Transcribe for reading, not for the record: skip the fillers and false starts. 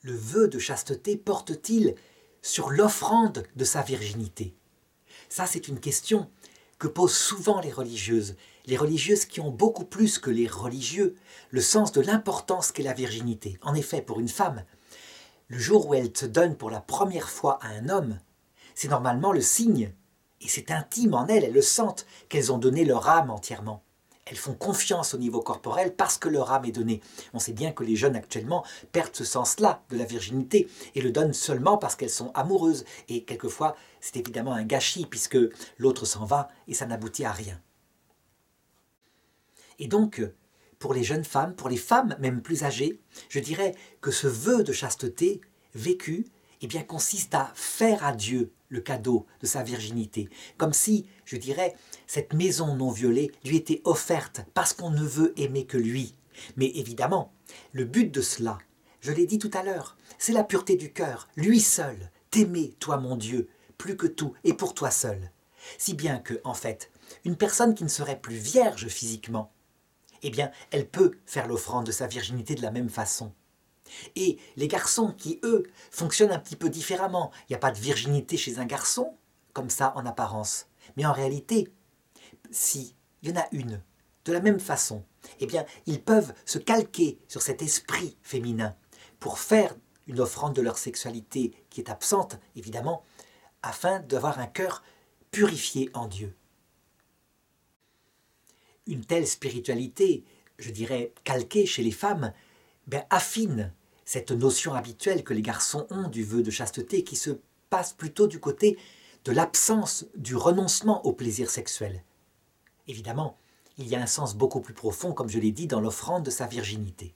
le vœu de chasteté porte-t-il sur l'offrande de sa virginité? Ça, c'est une question que posent souvent les religieuses qui ont beaucoup plus que les religieux le sens de l'importance qu'est la virginité. En effet, pour une femme, le jour où elle se donne pour la première fois à un homme, c'est normalement le signe, et c'est intime en elles le sentent, qu'elles ont donné leur âme entièrement. Elles font confiance au niveau corporel parce que leur âme est donnée. On sait bien que les jeunes actuellement perdent ce sens-là de la virginité et le donnent seulement parce qu'elles sont amoureuses. Et quelquefois, c'est évidemment un gâchis puisque l'autre s'en va et ça n'aboutit à rien. Et donc, pour les jeunes femmes, pour les femmes même plus âgées, je dirais que ce vœu de chasteté vécu consiste à faire à Dieu le cadeau de sa virginité, comme si, je dirais, cette maison non violée lui était offerte parce qu'on ne veut aimer que lui. Mais évidemment, le but de cela, je l'ai dit tout à l'heure, c'est la pureté du cœur, lui seul, t'aimer, toi mon Dieu, plus que tout et pour toi seul. Si bien que, en fait, une personne qui ne serait plus vierge physiquement, elle peut faire l'offrande de sa virginité de la même façon. Et les garçons qui, eux, fonctionnent un petit peu différemment. Il n'y a pas de virginité chez un garçon, comme ça en apparence. Mais en réalité, si il y en a une, de la même façon, ils peuvent se calquer sur cet esprit féminin pour faire une offrande de leur sexualité qui est absente, évidemment, afin d'avoir un cœur purifié en Dieu. Une telle spiritualité, je dirais calquée chez les femmes, affine cette notion habituelle que les garçons ont du vœu de chasteté qui se passe plutôt du côté de l'absence du renoncement au plaisir sexuel. Évidemment, il y a un sens beaucoup plus profond, comme je l'ai dit, dans l'offrande de sa virginité.